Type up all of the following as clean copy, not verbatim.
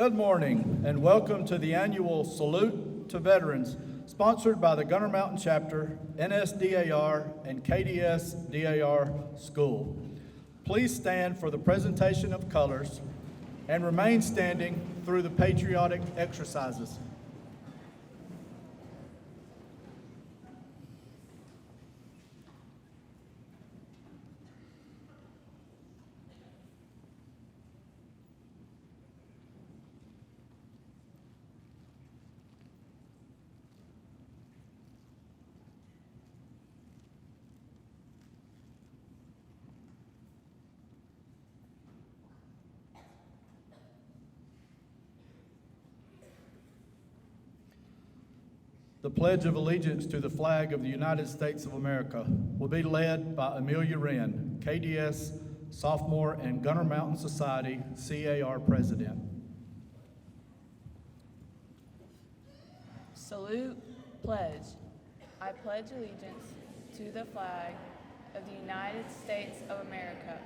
Good morning and welcome to the annual Salute to Veterans, sponsored by the Gunner Mountain Chapter, NSDAR, and KDS DAR School. Please stand for the presentation of colors and remain standing through the patriotic exercises. The Pledge of Allegiance to the flag of the United States of America will be led by Amelia Wren, KDS Sophomore and Gunner Mountain Society CAR President. Salute, pledge. I pledge allegiance to the flag of the United States of America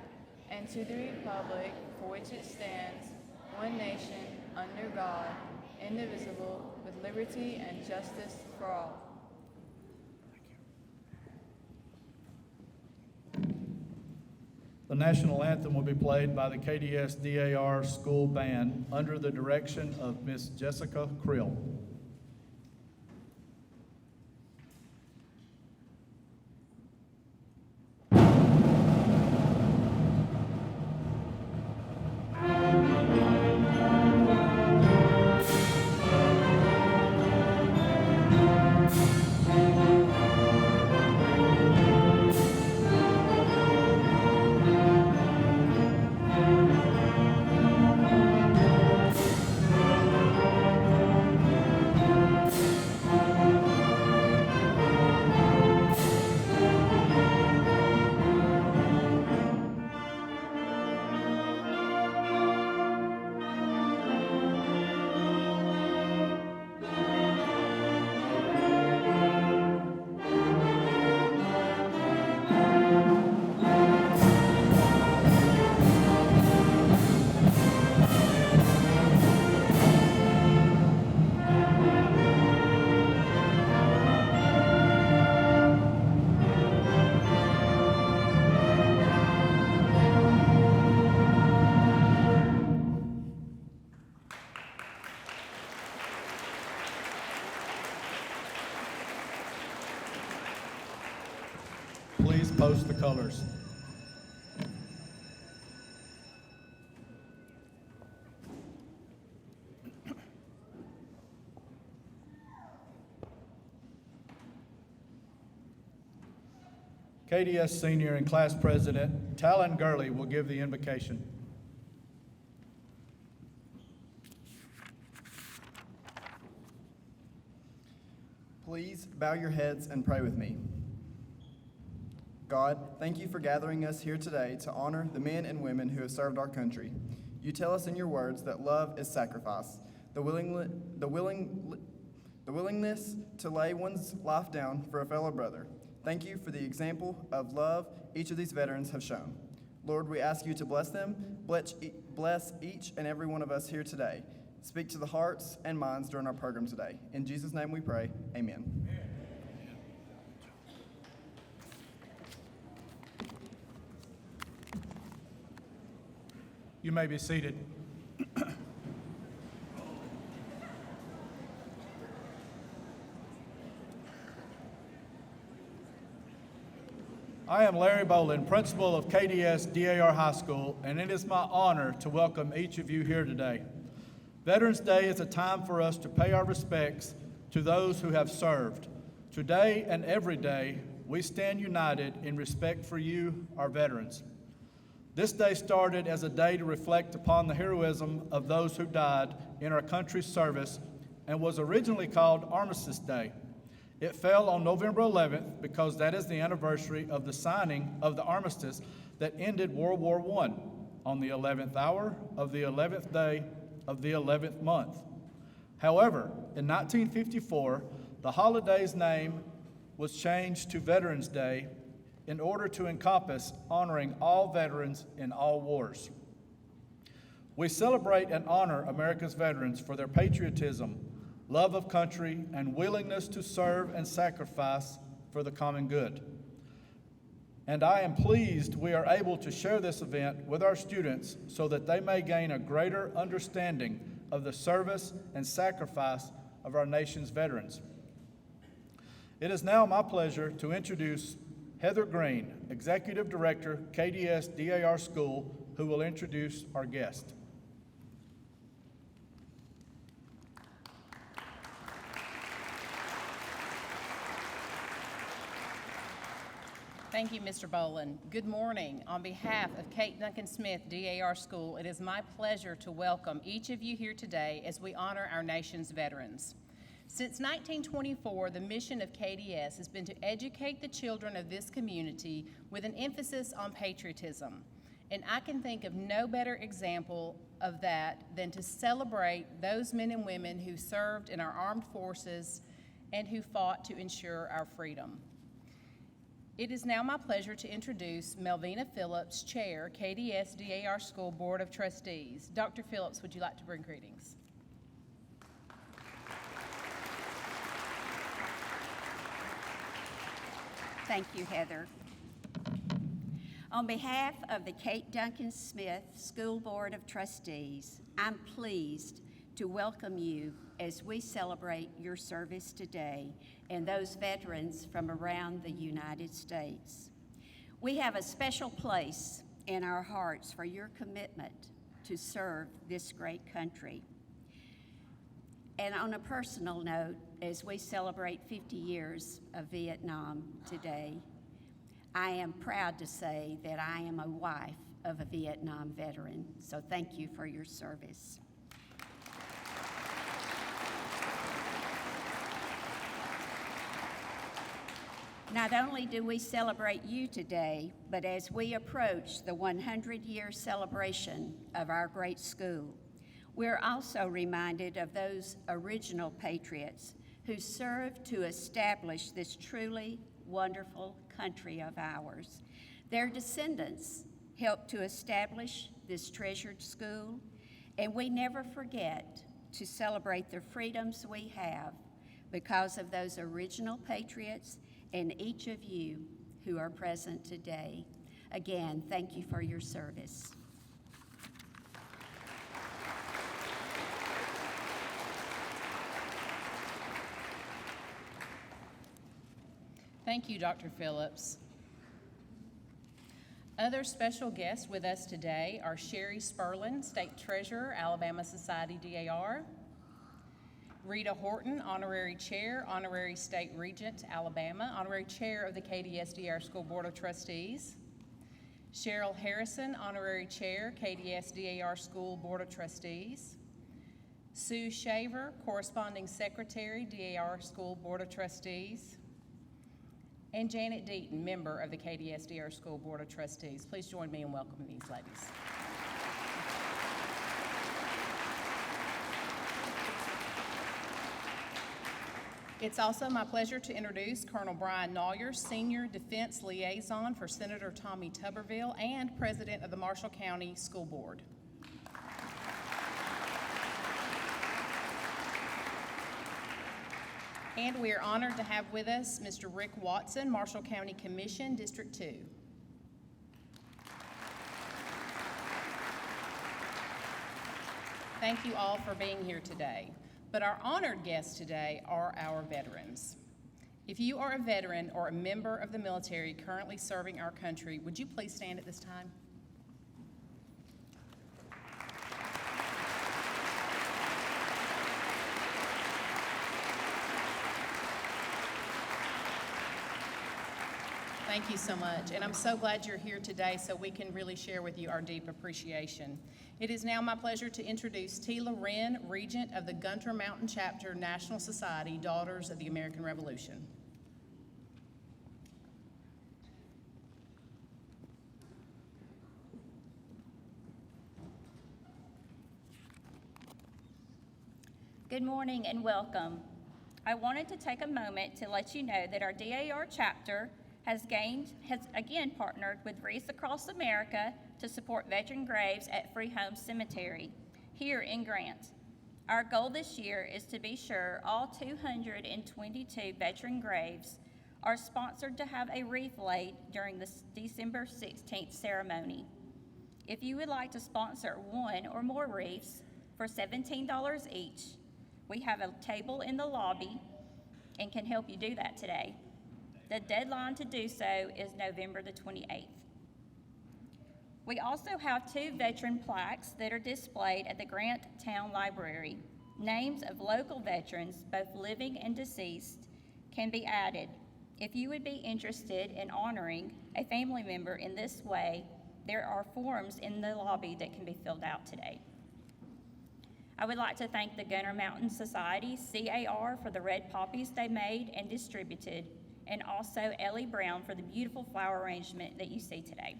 and to the republic for which it stands, one nation, under God, indivisible, with liberty and justice for all. The national anthem will be played by the KDS DAR School Band under the direction of Miss Jessica Krill. Please post the colors. KDS Senior and Class President Talon Gurley will give the invocation. Please bow your heads and pray with me. God, thank you for gathering us here today to honor the men and women who have served our country. You tell us in your words that love is sacrifice, the willingness to lay one's life down for a fellow brother. Thank you for the example of love each of these veterans have shown. Lord, we ask you to bless them, bless each and every one of us here today. Speak to the hearts and minds during our program today. In Jesus' name we pray, amen. You may be seated. I am Larry Bolin, principal of KDS DAR High School, and it is my honor to welcome each of you here today. Veterans Day is a time for us to pay our respects to those who have served. Today and every day, we stand united in respect for you, our veterans. This day started as a day to reflect upon the heroism of those who died in our country's service and was originally called Armistice Day. It fell on November 11th because that is the anniversary of the signing of the armistice that ended World War I on the 11th hour of the 11th day of the 11th month. However, in 1954, the holiday's name was changed to Veterans Day in order to encompass honoring all veterans in all wars. We celebrate and honor America's veterans for their patriotism, love of country, and willingness to serve and sacrifice for the common good. And I am pleased we are able to share this event with our students so that they may gain a greater understanding of the service and sacrifice of our nation's veterans. It is now my pleasure to introduce Heather Green, Executive Director, KDS DAR School, who will introduce our guest. Thank you, Mr. Boland. Good morning. On behalf of Kate Duncan Smith DAR School, it is my pleasure to welcome each of you here today as we honor our nation's veterans. Since 1924, the mission of KDS has been to educate the children of this community with an emphasis on patriotism. And I can think of no better example of that than to celebrate those men and women who served in our armed forces and who fought to ensure our freedom. It is now my pleasure to introduce Melvina Phillips, Chair, KDS DAR School Board of Trustees. Dr. Phillips, would you like to bring greetings? Thank you, Heather. On behalf of the Kate Duncan Smith School Board of Trustees, I'm pleased to welcome you as we celebrate your service today and those veterans from around the United States. We have a special place in our hearts for your commitment to serve this great country. And on a personal note, as we celebrate 50 years of Vietnam today, I am proud to say that I am a wife of a Vietnam veteran, so thank you for your service. Not only do we celebrate you today, but as we approach the 100-year celebration of our great school, we're also reminded of those original patriots who served to establish this truly wonderful country of ours. Their descendants helped to establish this treasured school, and we never forget to celebrate the freedoms we have because of those original patriots and each of you who are present today. Again, thank you for your service. Thank you, Dr. Phillips. Other special guests with us today are Sherry Spurlin, State Treasurer, Alabama Society DAR, Rita Horton, Honorary Chair, Honorary State Regent, Alabama, Honorary Chair of the KDS DAR School Board of Trustees, Cheryl Harrison, Honorary Chair, KDS DAR School Board of Trustees, Sue Shaver, Corresponding Secretary, DAR School Board of Trustees, and Janet Deaton, member of the KDS DAR School Board of Trustees. Please join me in welcoming these ladies. It's also my pleasure to introduce Colonel Brian Nawyer, Senior Defense Liaison for Senator Tommy Tuberville and President of the Marshall County School Board. And we are honored to have with us Mr. Rick Watson, Marshall County Commission, District 2. Thank you all for being here today. But our honored guests today are our veterans. If you are a veteran or a member of the military currently serving our country, would you please stand at this time? Thank you so much, and I'm so glad you're here today so we can really share with you our deep appreciation. It is now my pleasure to introduce Tila Wren, Regent of the Gunter Mountain Chapter National Society, Daughters of the American Revolution. Good morning and welcome. I wanted to take a moment to let you know that our DAR chapter has again partnered with Wreaths Across America to support veteran graves at Free Home Cemetery here in Grant. Our goal this year is to be sure all 222 veteran graves are sponsored to have a wreath laid during the December 16th ceremony. If you would like to sponsor one or more wreaths for $17 each, we have a table in the lobby and can help you do that today. The deadline to do so is November the 28th. We also have 2 veteran plaques that are displayed at the Grant Town Library. Names of local veterans, both living and deceased, can be added. If you would be interested in honoring a family member in this way, there are forms in the lobby that can be filled out today. I would like to thank the Gunner Mountain Society, CAR, for the red poppies they made and distributed, and also Ellie Brown for the beautiful flower arrangement that you see today.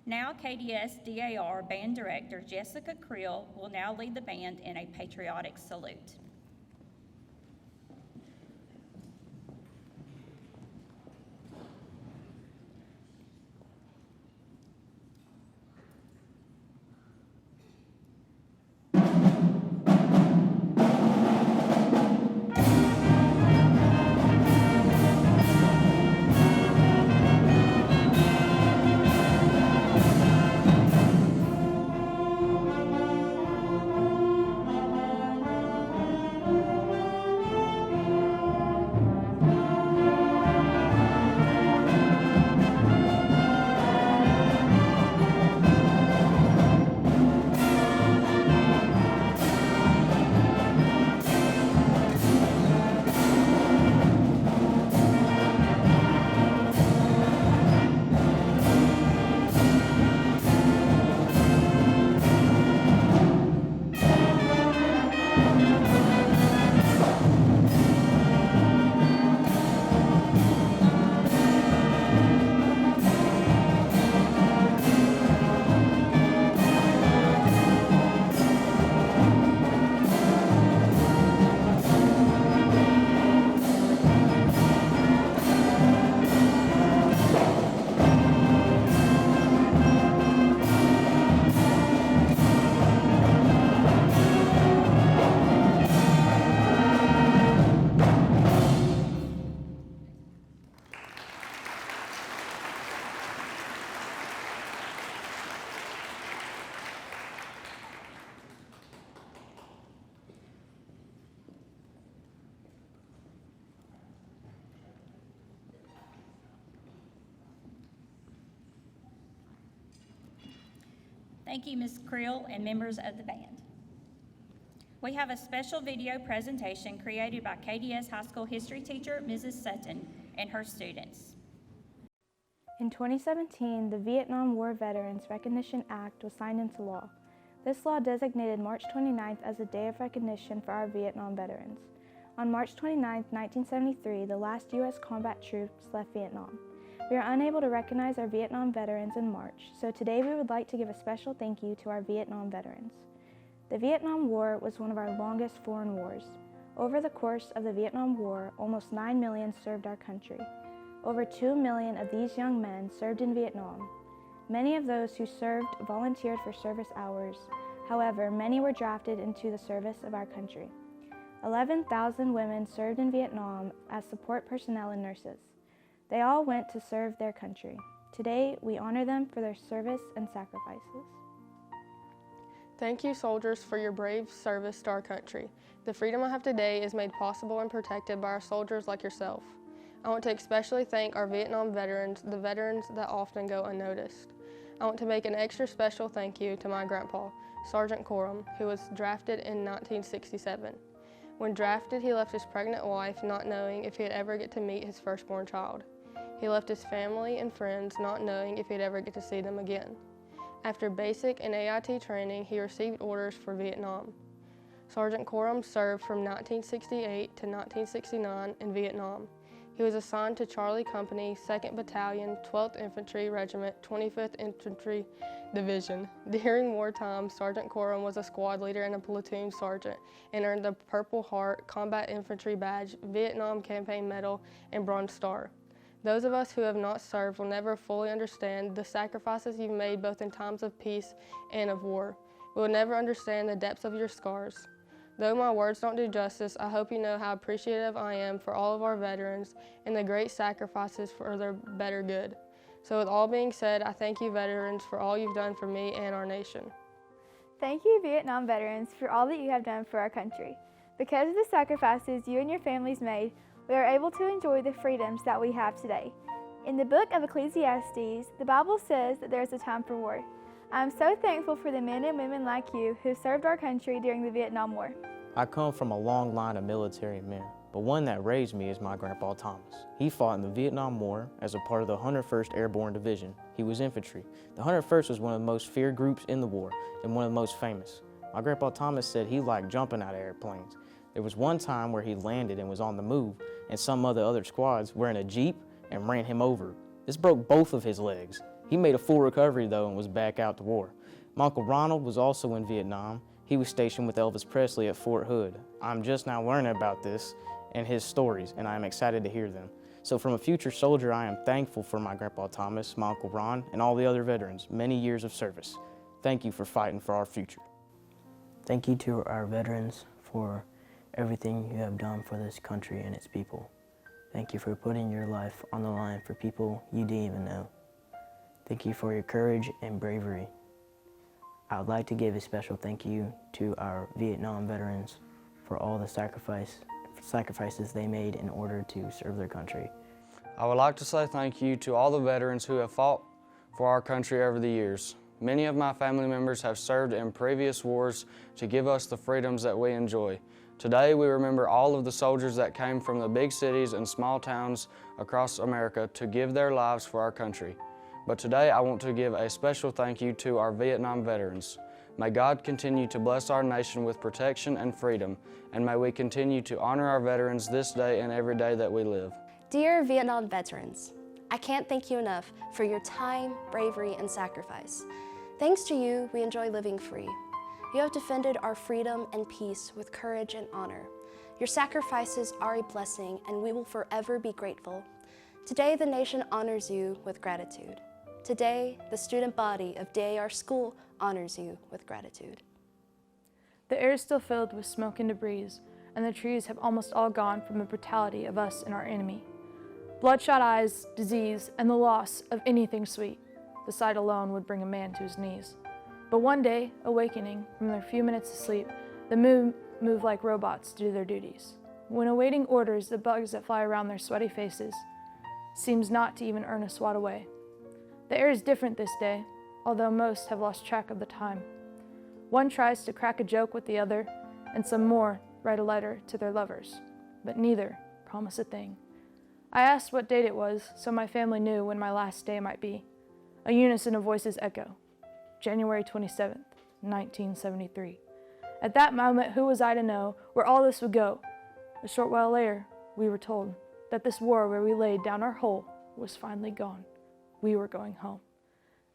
Now KDS DAR Band Director Jessica Creel will now lead the band in a patriotic salute. Thank you, Ms. Creel and members of the band. We have a special video presentation created by KDS High School history teacher, Mrs. Sutton, and her students. In 2017, the Vietnam War Veterans Recognition Act was signed into law. This law designated March 29th as a day of recognition for our Vietnam veterans. On March 29, 1973, the last U.S. combat troops left Vietnam. We are unable to recognize our Vietnam veterans in March, so today we would like to give a special thank you to our Vietnam veterans. The Vietnam War was one of our longest foreign wars. Over the course of the Vietnam War, almost 9 million served our country. Over 2 million of these young men served in Vietnam. Many of those who served volunteered for service hours. However, many were drafted into the service of our country. 11,000 women served in Vietnam as support personnel and nurses. They all went to serve their country. Today, we honor them for their service and sacrifices. Thank you, soldiers, for your brave service to our country. The freedom I have today is made possible and protected by our soldiers like yourself. I want to especially thank our Vietnam veterans, the veterans that often go unnoticed. I want to make an extra special thank you to my grandpa, Sergeant Coram, who was drafted in 1967. When drafted, he left his pregnant wife not knowing if he'd ever get to meet his firstborn child. He left his family and friends not knowing if he'd ever get to see them again. After basic and AIT training, he received orders for Vietnam. Sergeant Coram served from 1968 to 1969 in Vietnam. He was assigned to Charlie Company, 2nd Battalion, 12th Infantry Regiment, 25th Infantry Division. During wartime, Sergeant Coram was a squad leader and a platoon sergeant and earned the Purple Heart Combat Infantry Badge, Vietnam Campaign Medal, and Bronze Star. Those of us who have not served will never fully understand the sacrifices you've made both in times of peace and of war. We will never understand the depths of your scars. Though my words don't do justice, I hope you know how appreciative I am for all of our veterans and the great sacrifices for their better good. So with all being said, I thank you veterans for all you've done for me and our nation. Thank you, Vietnam veterans, for all that you have done for our country. Because of the sacrifices you and your families made, we are able to enjoy the freedoms that we have today. In the book of Ecclesiastes, the Bible says that there is a time for war. I am so thankful for the men and women like you who served our country during the Vietnam War. I come from a long line of military men, but one that raised me is my Grandpa Thomas. He fought in the Vietnam War as a part of the 101st Airborne Division. He was infantry. The 101st was one of the most feared groups in the war and one of the most famous. My Grandpa Thomas said he liked jumping out of airplanes. There was one time where he landed and was on the move, and some of the other squads were in a Jeep and ran him over. This broke both of his legs. He made a full recovery though and was back out to war. My Uncle Ronald was also in Vietnam. He was stationed with Elvis Presley at Fort Hood. I'm just now learning about this and his stories, and I am excited to hear them. So from a future soldier, I am thankful for my Grandpa Thomas, my Uncle Ron, and all the other veterans, many years of service. Thank you for fighting for our future. Thank you to our veterans for everything you have done for this country and its people. Thank you for putting your life on the line for people you didn't even know. Thank you for your courage and bravery. I would like to give a special thank you to our Vietnam veterans for all the sacrifices they made in order to serve their country. I would like to say thank you to all the veterans who have fought for our country over the years. Many of my family members have served in previous wars to give us the freedoms that we enjoy. Today we remember all of the soldiers that came from the big cities and small towns across America to give their lives for our country. But today I want to give a special thank you to our Vietnam veterans. May God continue to bless our nation with protection and freedom, and may we continue to honor our veterans this day and every day that we live. Dear Vietnam veterans, I can't thank you enough for your time, bravery, and sacrifice. Thanks to you, we enjoy living free. You have defended our freedom and peace with courage and honor. Your sacrifices are a blessing, and we will forever be grateful. Today, the nation honors you with gratitude. Today, the student body of DAR School honors you with gratitude. The air is still filled with smoke and debris, and the trees have almost all gone from the brutality of us and our enemy. Bloodshot eyes, disease, and the loss of anything sweet. The sight alone would bring a man to his knees. But one day, awakening from their few minutes of sleep, the moon move like robots to do their duties. When awaiting orders, the bugs that fly around their sweaty faces seems not to even earn a swat away. The air is different this day, although most have lost track of the time. One tries to crack a joke with the other, and some more write a letter to their lovers, but neither promise a thing. I asked what date it was, so my family knew when my last day might be. A unison of voices echo, January 27th, 1973. At that moment, who was I to know where all this would go? A short while later, we were told that this war where we laid down our whole was finally gone. We were going home.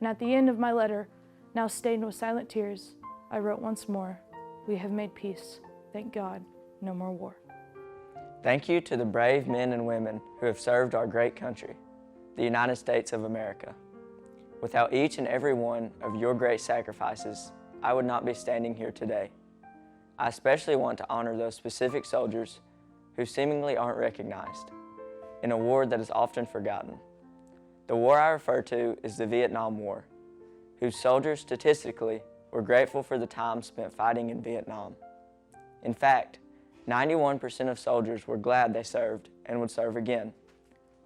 And at the end of my letter, now stained with silent tears, I wrote once more, we have made peace. Thank God, no more war. Thank you to the brave men and women who have served our great country, the United States of America. Without each and every one of your great sacrifices, I would not be standing here today. I especially want to honor those specific soldiers who seemingly aren't recognized in a war that is often forgotten. The war I refer to is the Vietnam War, whose soldiers statistically were grateful for the time spent fighting in Vietnam. In fact, 91% of soldiers were glad they served and would serve again.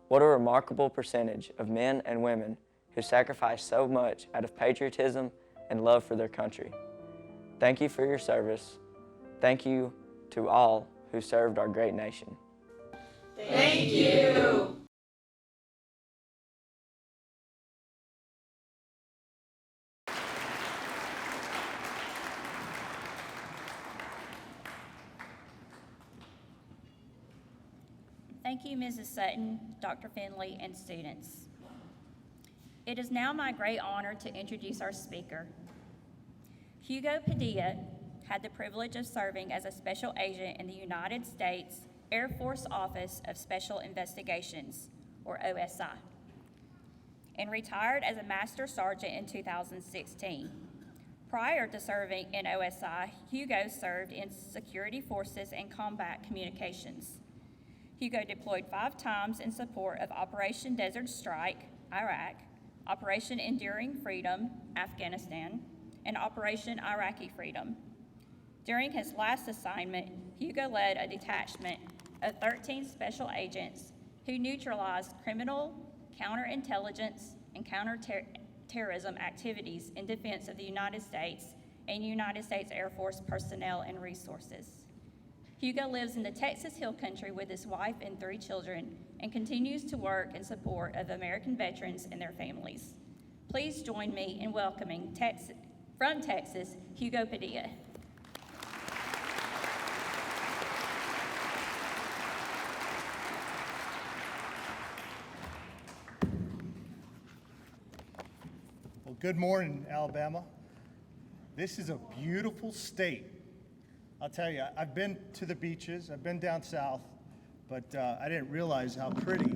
What a remarkable percentage of men and women who sacrificed so much out of patriotism and love for their country. Thank you for your service. Thank you to all who served our great nation. Thank you. Thank you, Mrs. Sutton, Dr. Finley, and students. It is now my great honor to introduce our speaker. Hugo Padilla had the privilege of serving as a special agent in the United States Air Force Office of Special Investigations, or OSI, and retired as a Master Sergeant in 2016. Prior to serving in OSI, Hugo served in security forces and combat communications. Hugo deployed 5 times in support of Operation Desert Strike, Iraq, Operation Enduring Freedom, Afghanistan, and Operation Iraqi Freedom. During his last assignment, Hugo led a detachment of 13 special agents who neutralized criminal, counterintelligence, and counterterrorism activities in defense of the United States and United States Air Force personnel and resources. Hugo lives in the Texas Hill Country with his wife and 3 children and continues to work in support of American veterans and their families. Please join me in welcoming from Texas, Hugo Padilla. Well, good morning, Alabama. This is a beautiful state. I'll tell you, I've been to the beaches, I've been down south, but I didn't realize how pretty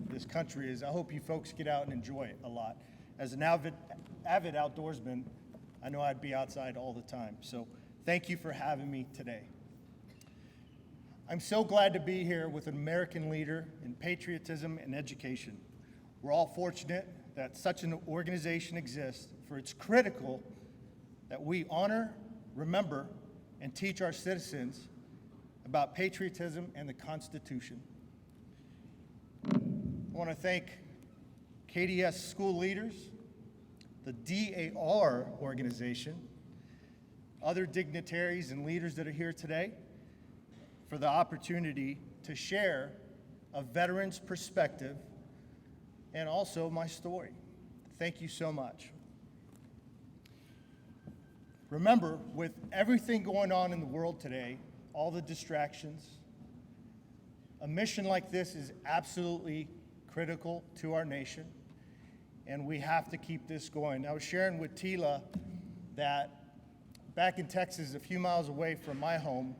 this country is. I hope you folks get out and enjoy it a lot. As an avid outdoorsman, I know I'd be outside all the time. So thank you for having me today. I'm so glad to be here with an American leader in patriotism and education. We're all fortunate that such an organization exists, for it's critical that we honor, remember, and teach our citizens about patriotism and the Constitution. I want to thank KDS school leaders, the DAR organization, other dignitaries and leaders that are here today for the opportunity to share a veteran's perspective and also my story. Thank you so much. Remember, with everything going on in the world today, all the distractions, a mission like this is absolutely critical to our nation, and we have to keep this going. I was sharing with Tila that back in Texas, a few miles away from my home,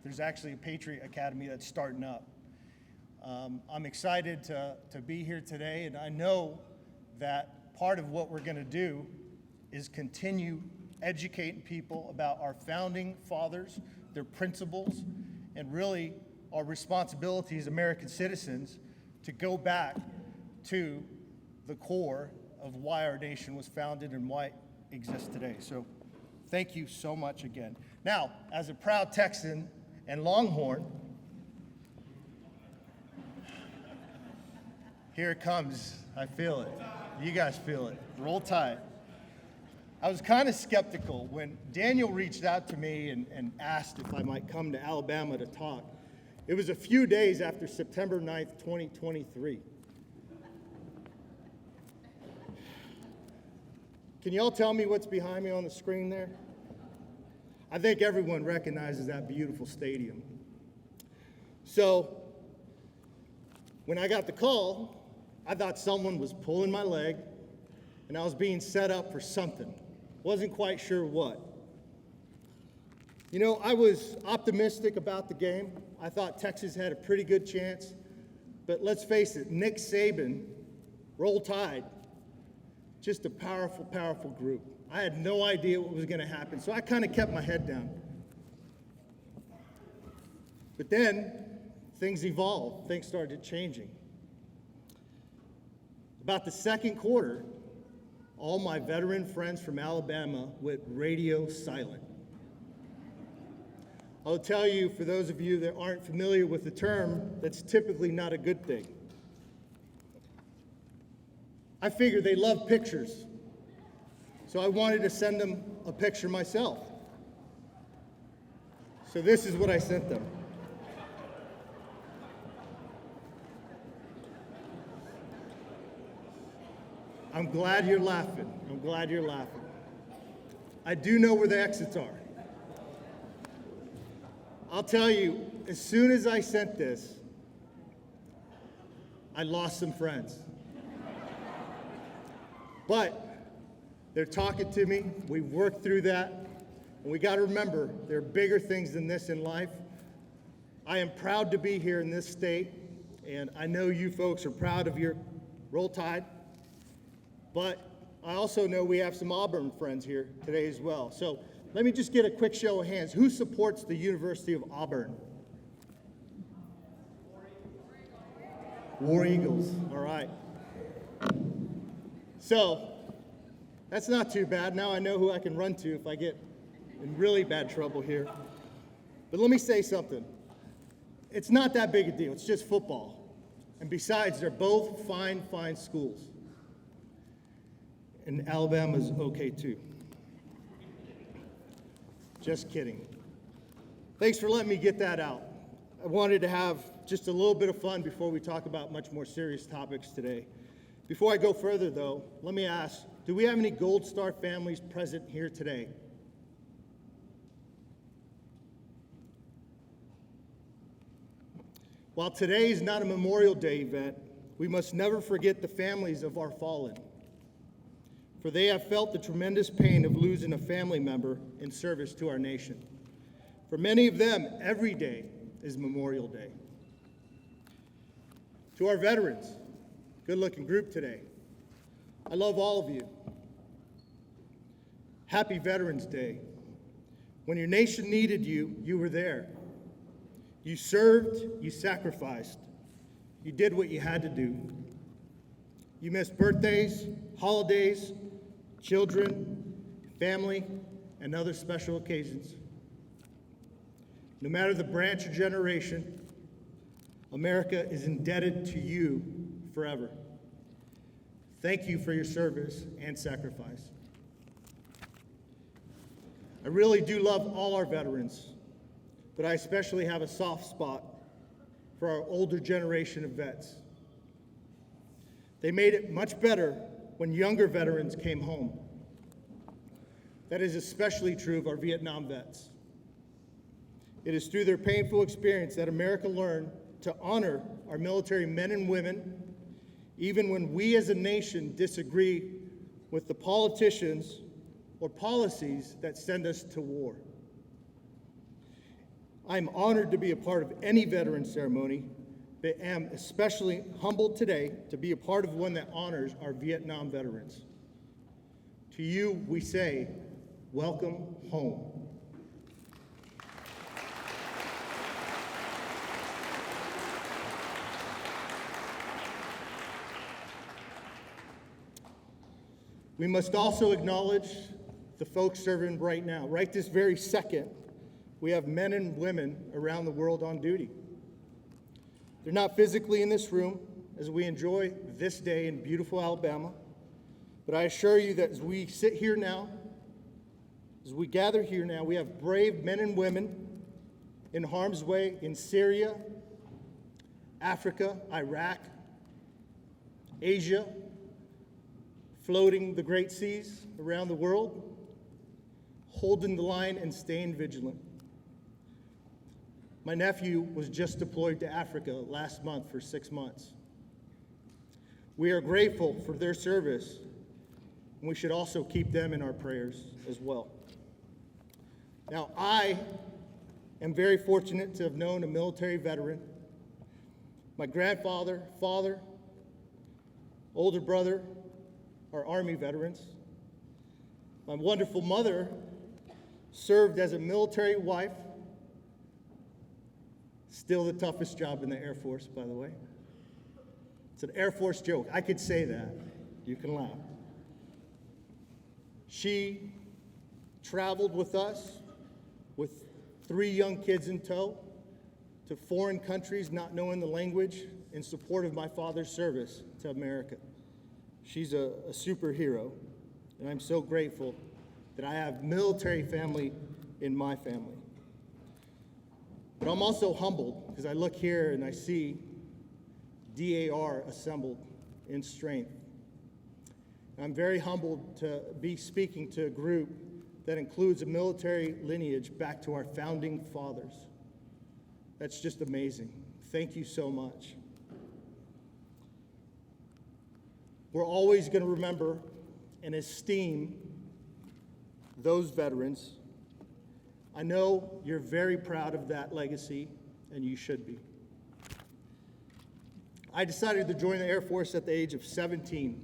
there's actually a Patriot Academy that's starting up. I'm excited to be here today, and I know that part of what we're going to do is continue educating people about our founding fathers, their principles, and really our responsibility as American citizens to go back to the core of why our nation was founded and why it exists today. So thank you so much again. Now, as a proud Texan and Longhorn, here it comes. I feel it. You guys feel it. Roll Tide. I was kind of skeptical when Daniel reached out to me and asked if I might come to Alabama to talk. It was a few days after September 9th, 2023. Can you all tell me what's behind me on the screen there? I think everyone recognizes that beautiful stadium. So when I got the call, I thought someone was pulling my leg and I was being set up for something. Wasn't quite sure what. You know, I was optimistic about the game. I thought Texas had a pretty good chance. But let's face it, Nick Saban, Roll Tide, just a powerful, powerful group. I had no idea what was going to happen, so I kind of kept my head down. But then things evolved. Things started changing. About the second quarter, all my veteran friends from Alabama went radio silent. I'll tell you, for those of you that aren't familiar with the term, that's typically not a good thing. I figured they love pictures, so I wanted to send them a picture myself. So this is what I sent them. I'm glad you're laughing. I'm glad you're laughing. I do know where the exits are. I'll tell you, as soon as I sent this, I lost some friends. But they're talking to me. We've worked through that. And we got to remember, there are bigger things than this in life. I am proud to be here in this state. And I know you folks are proud of your Roll Tide, but I also know we have some Auburn friends here today as well. So let me just get a quick show of hands. Who supports the University of Auburn? War Eagles, all right. So that's not too bad. Now I know who I can run to if I get in really bad trouble here. But let me say something. It's not that big a deal. It's just football. And besides, they're both fine, fine schools. And Alabama's okay too. Just kidding. Thanks for letting me get that out. I wanted to have just a little bit of fun before we talk about much more serious topics today. Before I go further, though, let me ask, do we have any Gold Star families present here today? While today is not a Memorial Day event, we must never forget the families of our fallen, for they have felt the tremendous pain of losing a family member in service to our nation. For many of them, every day is Memorial Day. To our veterans, good-looking group today, I love all of you. Happy Veterans Day. When your nation needed you, you were there. You served, you sacrificed. You did what you had to do. You missed birthdays, holidays, children, family, and other special occasions. No matter the branch or generation, America is indebted to you forever. Thank you for your service and sacrifice. I really do love all our veterans, but I especially have a soft spot for our older generation of vets. They made it much better when younger veterans came home. That is especially true of our Vietnam vets. It is through their painful experience that America learned to honor our military men and women, even when we as a nation disagree with the politicians or policies that send us to war. I'm honored to be a part of any veteran ceremony, but am especially humbled today to be a part of one that honors our Vietnam veterans. To you, we say, welcome home. We must also acknowledge the folks serving right now. Right this very second, we have men and women around the world on duty. They're not physically in this room as we enjoy this day in beautiful Alabama, but I assure you that as we sit here now, as we gather here now, we have brave men and women in harm's way in Syria, Africa, Iraq, Asia, floating the great seas around the world, holding the line and staying vigilant. My nephew was just deployed to Africa last month for 6 months. We are grateful for their service, and we should also keep them in our prayers as well. Now, I am very fortunate to have known a military veteran. My grandfather, father, older brother are Army veterans. My wonderful mother served as a military wife. Still the toughest job in the Air Force, by the way. It's an Air Force joke. I could say that. You can laugh. She traveled with us with 3 young kids in tow to foreign countries, not knowing the language, in support of my father's service to America. She's a superhero, and I'm so grateful that I have military family in my family. But I'm also humbled because I look here and I see DAR assembled in strength. I'm very humbled to be speaking to a group that includes a military lineage back to our founding fathers. That's just amazing. Thank you so much. We're always going to remember and esteem those veterans. I know you're very proud of that legacy, and you should be. I decided to join the Air Force at the age of 17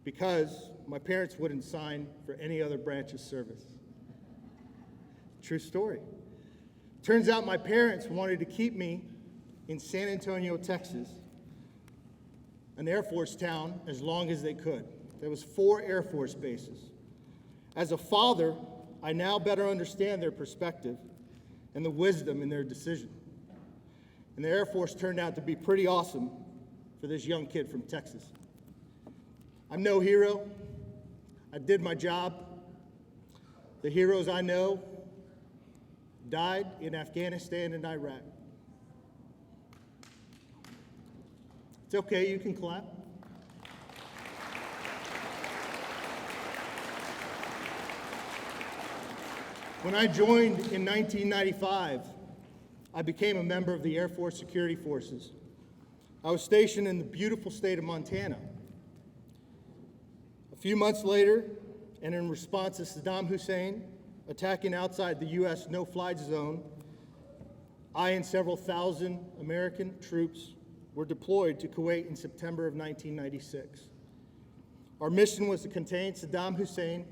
because my parents wouldn't sign for any other branch of service. True story. Turns out my parents wanted to keep me in San Antonio, Texas, an Air Force town, as long as they could. There was 4 Air Force bases. As a father, I now better understand their perspective and the wisdom in their decision. And the Air Force turned out to be pretty awesome for this young kid from Texas. I'm no hero. I did my job. The heroes I know died in Afghanistan and Iraq. It's okay, you can clap. When I joined in 1995, I became a member of the Air Force Security Forces. I was stationed in the beautiful state of Montana. A few months later, and in response to Saddam Hussein attacking outside the U.S. no-fly zone, I and several thousand American troops were deployed to Kuwait in September of 1996. Our mission was to contain Saddam Hussein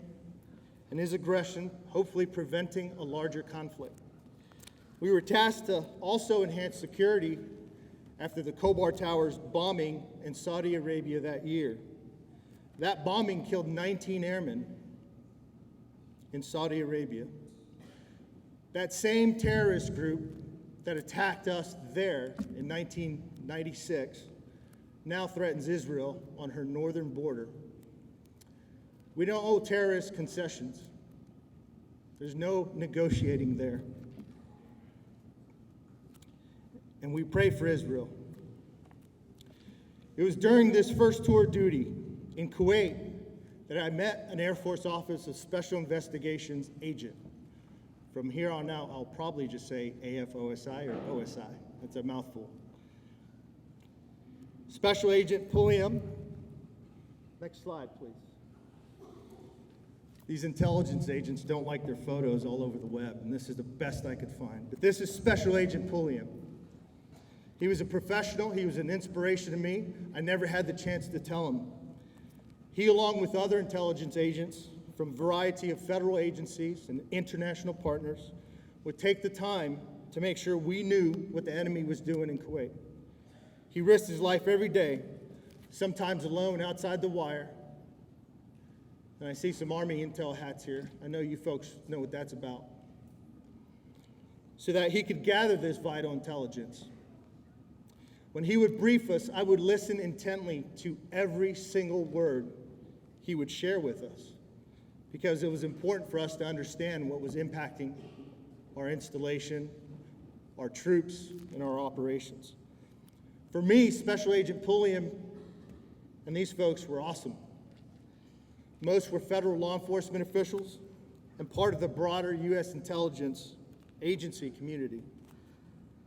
and his aggression, hopefully preventing a larger conflict. We were tasked to also enhance security after the Khobar Towers bombing in Saudi Arabia that year. That bombing killed 19 airmen in Saudi Arabia. That same terrorist group that attacked us there in 1996 now threatens Israel on her northern border. We don't owe terrorists concessions. There's no negotiating there. And we pray for Israel. It was during this first tour of duty in Kuwait that I met an Air Force Office of Special Investigations agent. From here on out, I'll probably just say AFOSI or OSI. That's a mouthful. Special Agent Pulliam. Next slide, please. These intelligence agents don't like their photos all over the web, and this is the best I could find. But this is Special Agent Pulliam. He was a professional. He was an inspiration to me. I never had the chance to tell him. He, along with other intelligence agents from a variety of federal agencies and international partners, would take the time to make sure we knew what the enemy was doing in Kuwait. He risked his life every day, sometimes alone outside the wire. And I see some Army intel hats here. I know you folks know what that's about. So that he could gather this vital intelligence. When he would brief us, I would listen intently to every single word he would share with us, because it was important for us to understand what was impacting our installation, our troops, and our operations. For me, Special Agent Pulliam and these folks were awesome. Most were federal law enforcement officials and part of the broader U.S. intelligence agency community.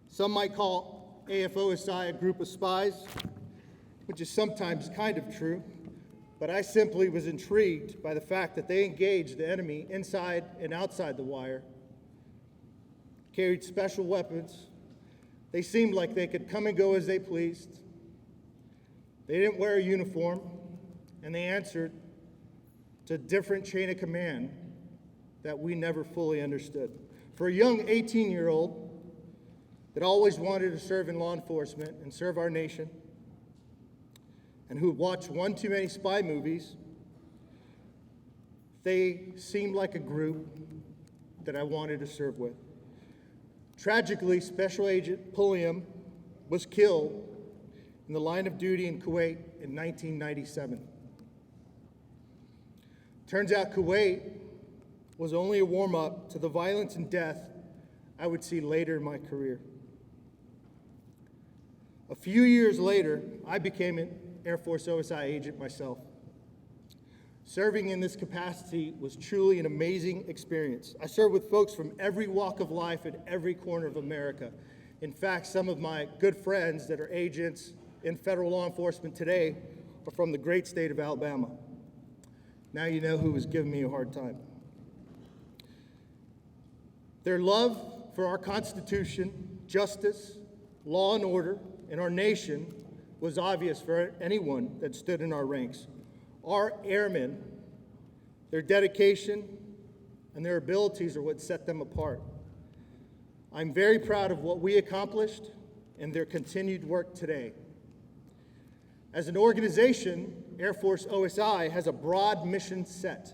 Some might call AFOSI a group of spies, which is sometimes kind of true, but I simply was intrigued by the fact that they engaged the enemy inside and outside the wire, carried special weapons. They seemed like they could come and go as they pleased. They didn't wear a uniform, and they answered to a different chain of command that we never fully understood. For a young 18-year-old that always wanted to serve in law enforcement and serve our nation, and who watched one too many spy movies, they seemed like a group that I wanted to serve with. Tragically, Special Agent Pulliam was killed in the line of duty in Kuwait in 1997. Turns out Kuwait was only a warm-up to the violence and death I would see later in my career. A few years later, I became an Air Force OSI agent myself. Serving in this capacity was truly an amazing experience. I served with folks from every walk of life in every corner of America. In fact, some of my good friends that are agents in federal law enforcement today are from the great state of Alabama. Now you know who was giving me a hard time. Their love for our Constitution, justice, law and order in our nation was obvious for anyone that stood in our ranks. Our airmen, their dedication and their abilities are what set them apart. I'm very proud of what we accomplished and their continued work today. As an organization, Air Force OSI has a broad mission set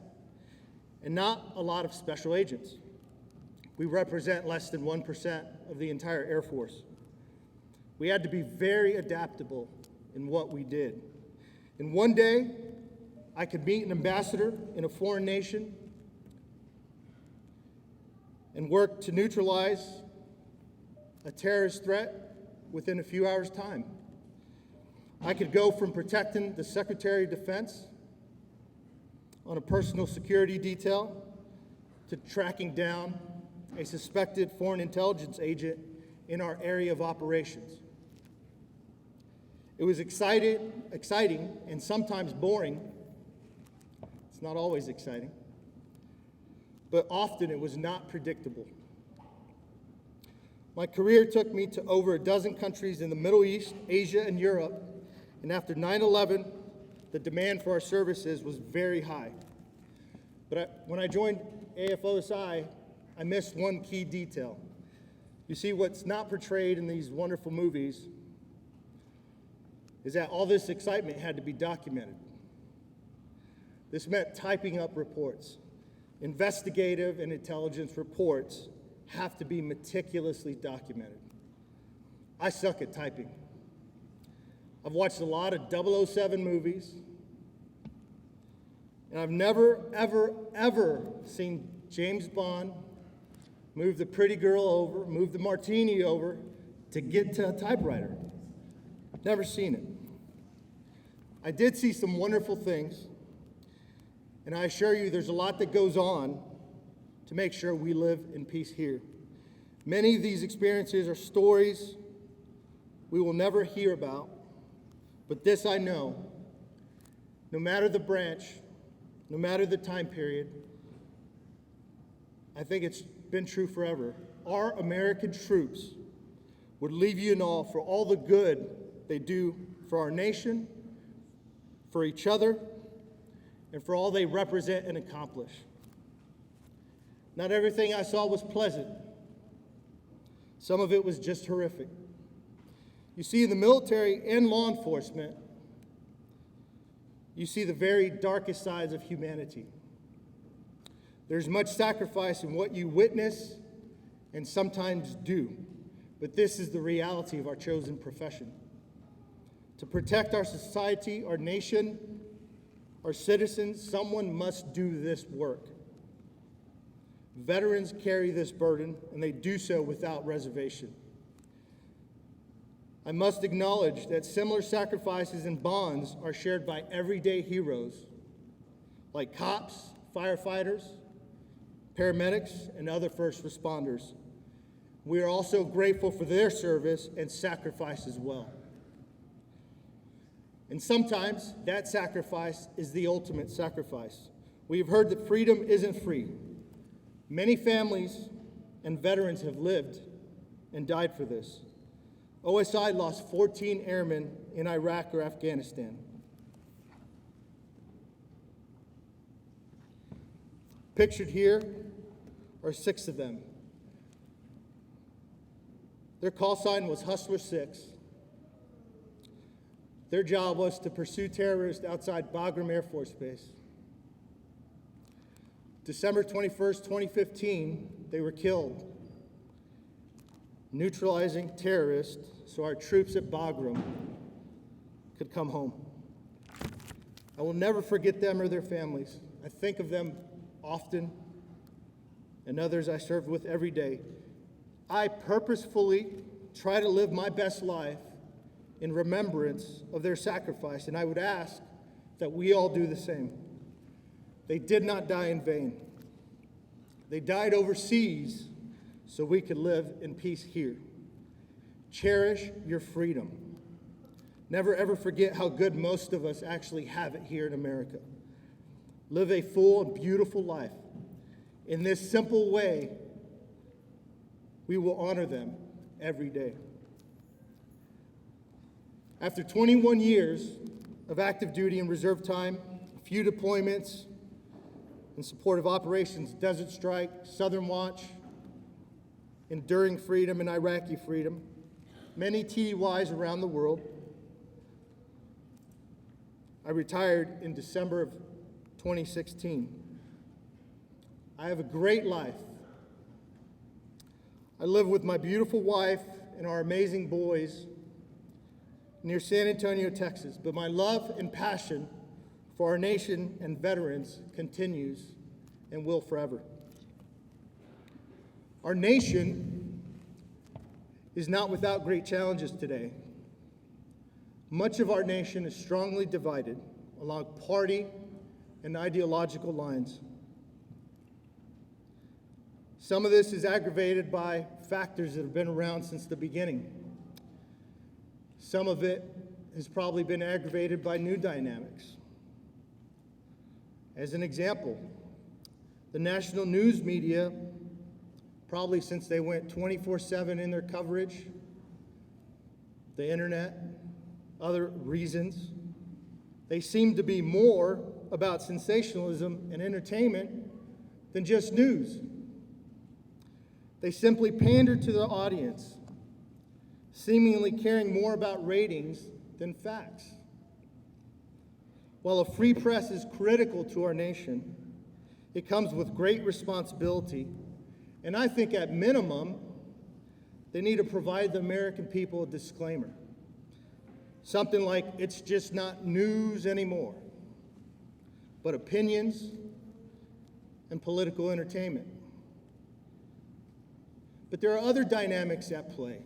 and not a lot of special agents. We represent less than 1% of the entire Air Force. We had to be very adaptable in what we did. And one day, I could meet an ambassador in a foreign nation and work to neutralize a terrorist threat within a few hours' time. I could go from protecting the Secretary of Defense on a personal security detail to tracking down a suspected foreign intelligence agent in our area of operations. It was exciting and sometimes boring. It's not always exciting, but often it was not predictable. My career took me to over a dozen countries in the Middle East, Asia, and Europe, and after 9/11, the demand for our services was very high. But when I joined AFOSI, I missed one key detail. You see, what's not portrayed in these wonderful movies is that all this excitement had to be documented. This meant typing up reports. Investigative and intelligence reports have to be meticulously documented. I suck at typing. I've watched a lot of 007 movies, and I've never, ever, ever seen James Bond move the pretty girl over, move the martini over to get to a typewriter. Never seen it. I did see some wonderful things, and I assure you there's a lot that goes on to make sure we live in peace here. Many of these experiences are stories we will never hear about, but this I know, no matter the branch, no matter the time period, I think it's been true forever. Our American troops would leave you in awe for all the good they do for our nation, for each other, and for all they represent and accomplish. Not everything I saw was pleasant. Some of it was just horrific. You see, in the military and law enforcement, you see the very darkest sides of humanity. There's much sacrifice in what you witness and sometimes do, but this is the reality of our chosen profession. To protect our society, our nation, our citizens, someone must do this work. Veterans carry this burden, and they do so without reservation. I must acknowledge that similar sacrifices and bonds are shared by everyday heroes like cops, firefighters, paramedics, and other first responders. We are also grateful for their service and sacrifice as well. And sometimes that sacrifice is the ultimate sacrifice. We have heard that freedom isn't free. Many families and veterans have lived and died for this. OSI lost 14 airmen in Iraq or Afghanistan. Pictured here are 6 of them. Their call sign was Hustler 6. Their job was to pursue terrorists outside Bagram Air Force Base. December 21st, 2015, they were killed, neutralizing terrorists so our troops at Bagram could come home. I will never forget them or their families. I think of them often, and others I served with every day. I purposefully try to live my best life in remembrance of their sacrifice, and I would ask that we all do the same. They did not die in vain. They died overseas so we could live in peace here. Cherish your freedom. Never ever forget how good most of us actually have it here in America. Live a full and beautiful life. In this simple way, we will honor them every day. After 21 years of active duty and reserve time, a few deployments in support of operations Desert Strike, Southern Watch, Enduring Freedom, and Iraqi Freedom, many TDYs around the world, I retired in December of 2016. I have a great life. I live with my beautiful wife and our amazing boys near San Antonio, Texas, but my love and passion for our nation and veterans continues and will forever. Our nation is not without great challenges today. Much of our nation is strongly divided along party and ideological lines. Some of this is aggravated by factors that have been around since the beginning. Some of it has probably been aggravated by new dynamics. As an example, the national news media, probably since they went 24/7 in their coverage, the internet, other reasons, they seem to be more about sensationalism and entertainment than just news. They simply pander to the audience, seemingly caring more about ratings than facts. While a free press is critical to our nation, it comes with great responsibility, and I think at minimum, they need to provide the American people a disclaimer. Something like, it's just not news anymore, but opinions and political entertainment. But there are other dynamics at play.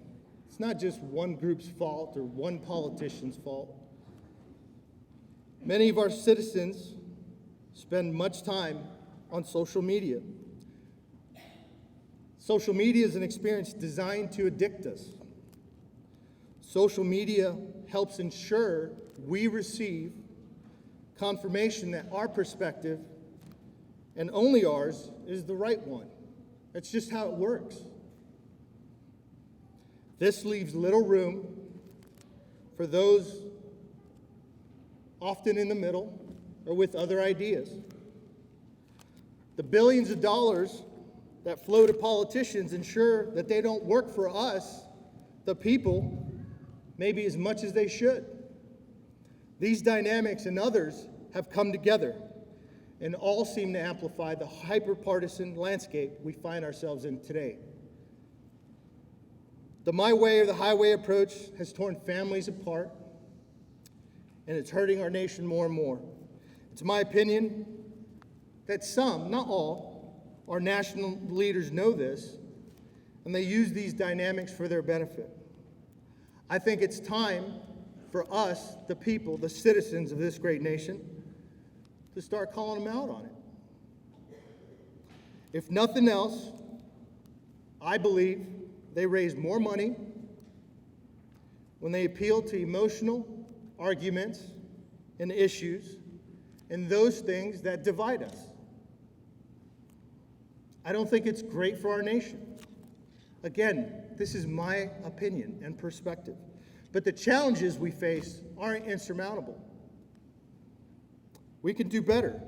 It's not just one group's fault or one politician's fault. Many of our citizens spend much time on social media. Social media is an experience designed to addict us. Social media helps ensure we receive confirmation that our perspective, and only ours, is the right one. That's just how it works. This leaves little room for those often in the middle or with other ideas. The billions of dollars that flow to politicians ensure that they don't work for us, the people, maybe as much as they should. These dynamics and others have come together and all seem to amplify the hyper-partisan landscape we find ourselves in today. The my way or the highway approach has torn families apart, and it's hurting our nation more and more. It's my opinion that some, not all, our national leaders know this, and they use these dynamics for their benefit. I think it's time for us, the people, the citizens of this great nation, to start calling them out on it. If nothing else, I believe they raise more money when they appeal to emotional arguments and issues and those things that divide us. I don't think it's great for our nation. Again, this is my opinion and perspective. But the challenges we face aren't insurmountable. We can do better.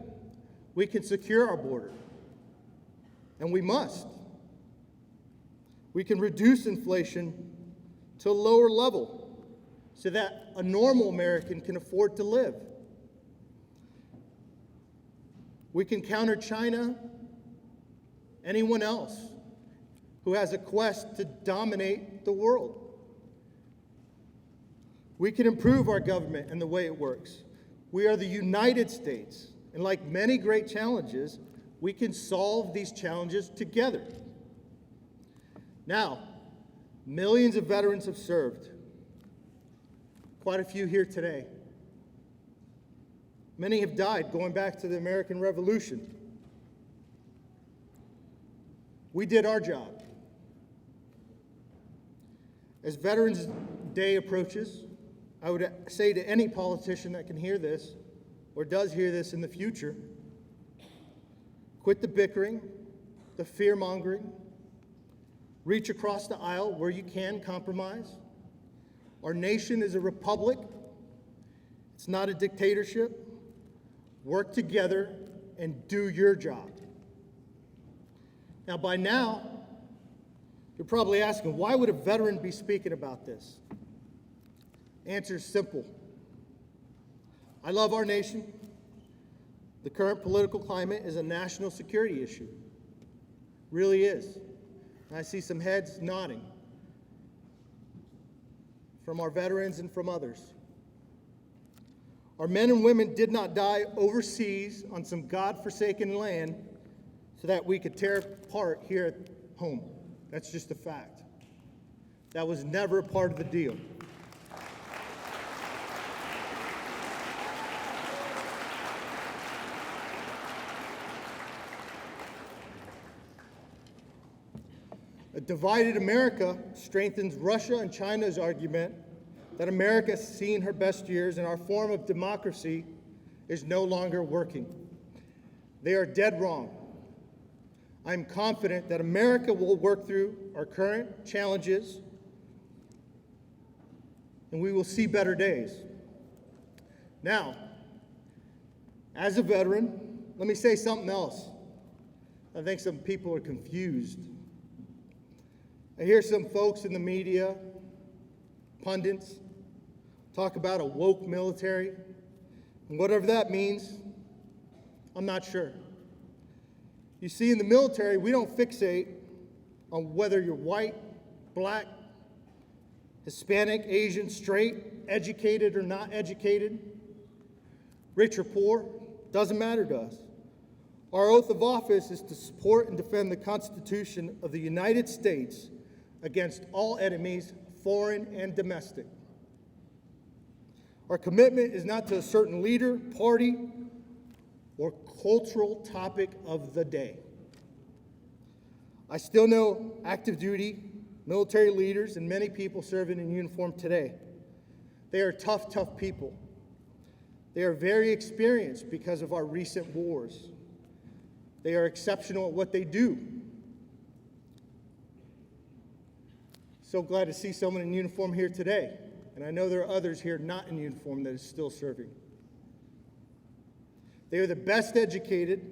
We can secure our border. And we must. We can reduce inflation to a lower level so that a normal American can afford to live. We can counter China, anyone else who has a quest to dominate the world. We can improve our government and the way it works. We are the United States, and like many great challenges, we can solve these challenges together. Now, millions of veterans have served. Quite a few here today. Many have died going back to the American Revolution. We did our job. As Veterans Day approaches, I would say to any politician that can hear this or does hear this in the future, quit the bickering, the fear-mongering, reach across the aisle where you can compromise, Our nation is a republic. It's not a dictatorship. Work together and do your job. Now, by now, you're probably asking, why would a veteran be speaking about this? Answer is simple. I love our nation. The current political climate is a national security issue. Really is. And I see some heads nodding from our veterans and from others. Our men and women did not die overseas on some God-forsaken land so that we could tear apart here at home. That's just a fact. That was never a part of the deal. A divided America strengthens Russia and China's argument that America has seen her best years and our form of democracy is no longer working. They are dead wrong. I'm confident that America will work through our current challenges and we will see better days. Now, as a veteran, let me say something else. I think some people are confused. I hear some folks in the media, pundits, talk about a woke military, and whatever that means, I'm not sure. You see, in the military, we don't fixate on whether you're white, black, Hispanic, Asian, straight, educated or not educated, rich or poor, doesn't matter to us. Our oath of office is to support and defend the Constitution of the United States against all enemies, foreign and domestic. Our commitment is not to a certain leader, party, or cultural topic of the day. I still know active duty military leaders and many people serving in uniform today. They are tough, tough people. They are very experienced because of our recent wars. They are exceptional at what they do. So glad to see someone in uniform here today. And I know there are others here not in uniform that is still serving. They are the best educated,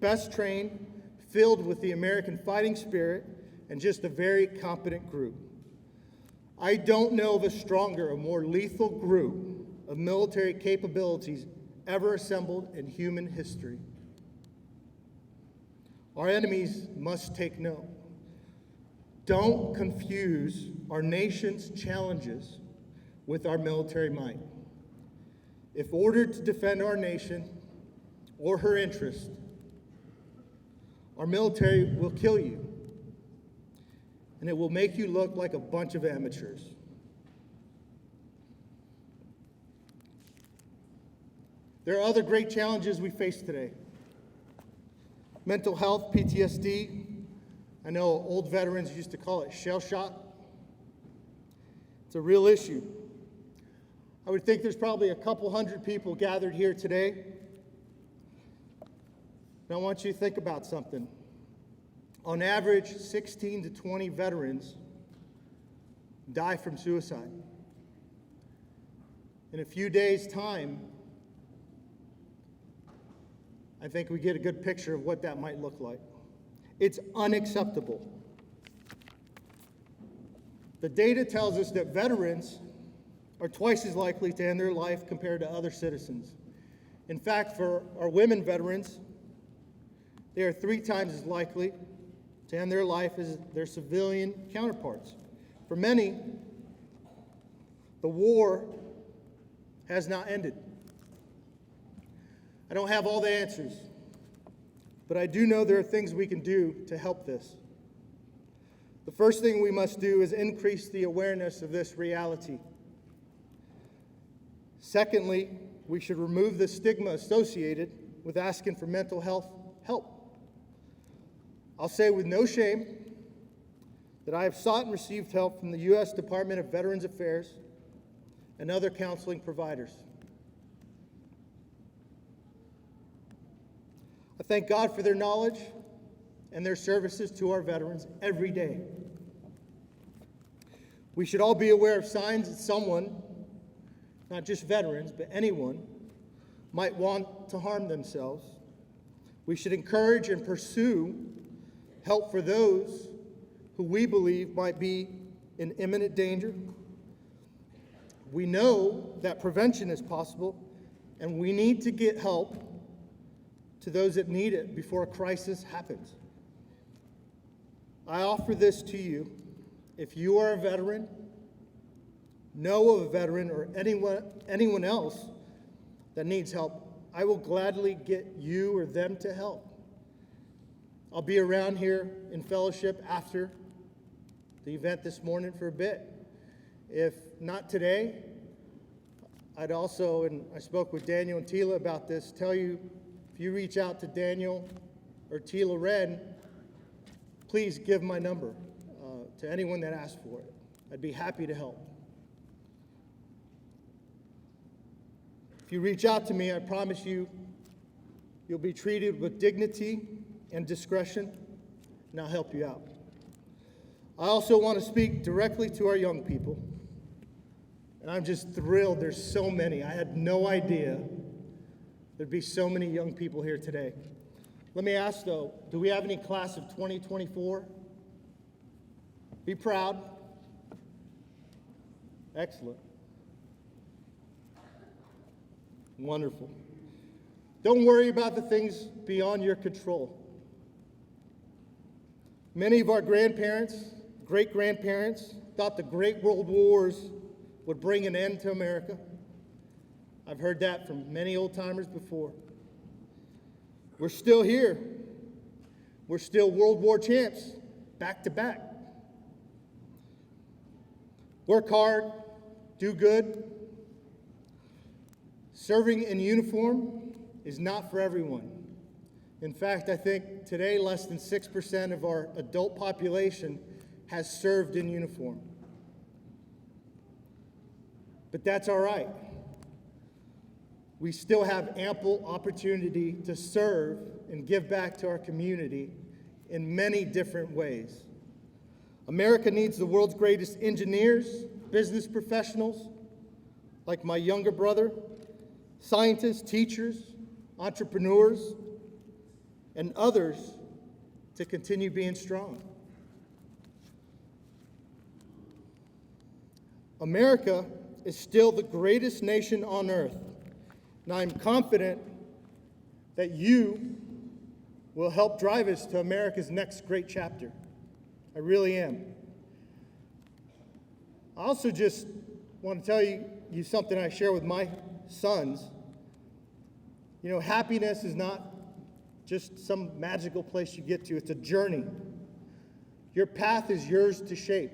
best trained, filled with the American fighting spirit, and just a very competent group. I don't know of a stronger or more lethal group of military capabilities ever assembled in human history. Our enemies must take note. Don't confuse our nation's challenges with our military might. If ordered to defend our nation or her interest, our military will kill you, and it will make you look like a bunch of amateurs. There are other great challenges we face today. Mental health, PTSD. I know old veterans used to call it shell shock. It's a real issue. I would think there's probably a couple hundred people gathered here today. And I want you to think about something. On average, 16 to 20 veterans die from suicide. In a few days' time, I think we get a good picture of what that might look like. It's unacceptable. The data tells us that veterans are twice as likely to end their life compared to other citizens. In fact, for our women veterans, they are 3 times as likely to end their life as their civilian counterparts. For many, the war has not ended. I don't have all the answers, but I do know there are things we can do to help this. The first thing we must do is increase the awareness of this reality. Secondly, we should remove the stigma associated with asking for mental health help. I'll say with no shame that I have sought and received help from the U.S. Department of Veterans Affairs and other counseling providers. I thank God for their knowledge and their services to our veterans every day. We should all be aware of signs that someone, not just veterans, but anyone, might want to harm themselves. We should encourage and pursue help for those who we believe might be in imminent danger. We know that prevention is possible, and we need to get help to those that need it before a crisis happens. I offer this to you. If you are a veteran, know of a veteran, or anyone else that needs help, I will gladly get you or them to help. I'll be around here in fellowship after the event this morning for a bit. If not today, I'd also, and I spoke with Daniel and Tila about this, tell you, if you reach out to Daniel or Tila Wren, please give my number to anyone that asks for it. I'd be happy to help. If you reach out to me, I promise you, you'll be treated with dignity and discretion, and I'll help you out. I also want to speak directly to our young people, and I'm just thrilled there's so many. I had no idea there'd be so many young people here today. Let me ask though, do we have any class of 2024? Be proud. Excellent. Wonderful. Don't worry about the things beyond your control. Many of our grandparents, great-grandparents, thought the Great World Wars would bring an end to America. I've heard that from many old-timers before. We're still here. We're still World War champs, back to back. Work hard, do good. Serving in uniform is not for everyone. In fact, I think today less than 6% of our adult population has served in uniform. But that's all right. We still have ample opportunity to serve and give back to our community in many different ways. America needs the world's greatest engineers, business professionals, like my younger brother, scientists, teachers, entrepreneurs, and others to continue being strong. America is still the greatest nation on earth, and I'm confident that you will help drive us to America's next great chapter. I really am. I also just want to tell you something I share with my sons. You know, happiness is not just some magical place you get to. It's a journey. Your path is yours to shape.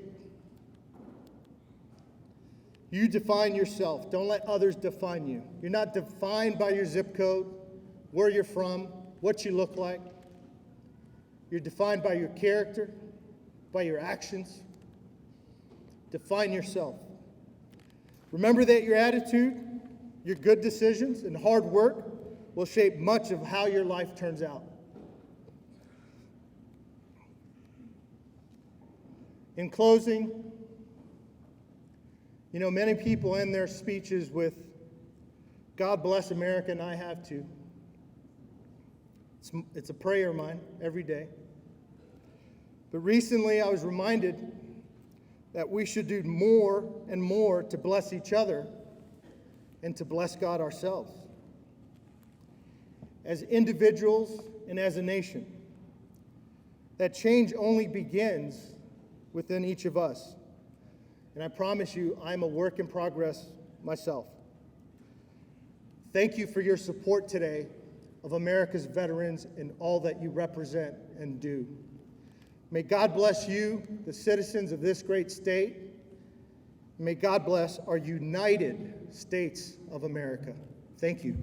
You define yourself. Don't let others define you. You're not defined by your zip code, where you're from, what you look like. You're defined by your character, by your actions. Define yourself. Remember that your attitude, your good decisions, and hard work will shape much of how your life turns out. In closing, you know, many people end their speeches with, God bless America, and I have to. It's a prayer of mine every day. But recently I was reminded that we should do more and more to bless each other and to bless God ourselves. As individuals and as a nation, that change only begins within each of us. And I promise you, I'm a work in progress myself. Thank you for your support today of America's veterans and all that you represent and do. May God bless you, the citizens of this great state. May God bless our United States of America. Thank you.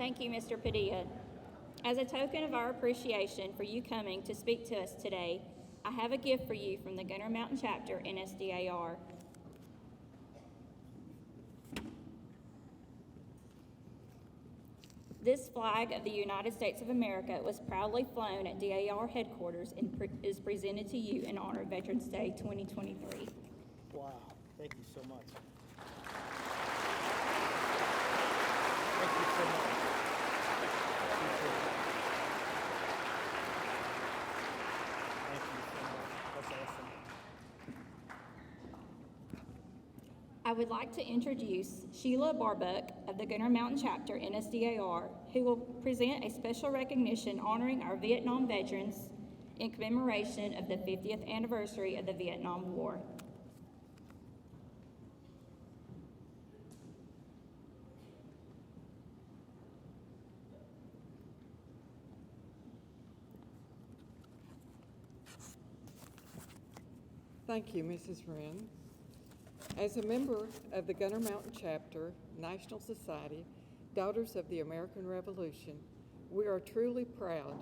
Thank you, Mr. Padilla. As a token of our appreciation for you coming to speak to us today, I have a gift for you from the Gunner Mountain Chapter NSDAR. This flag of the United States of America was proudly flown at DAR headquarters and is presented to you in honor of Veterans Day 2023. Wow, thank you so much. I would like to introduce Sheila Barbuck of the Gunner Mountain Chapter NSDAR, who will present a special recognition honoring our Vietnam veterans in commemoration of the 50th anniversary of the Vietnam War. Thank you, Mrs. Wren. As a member of the Gunner Mountain Chapter, National Society, Daughters of the American Revolution, we are truly proud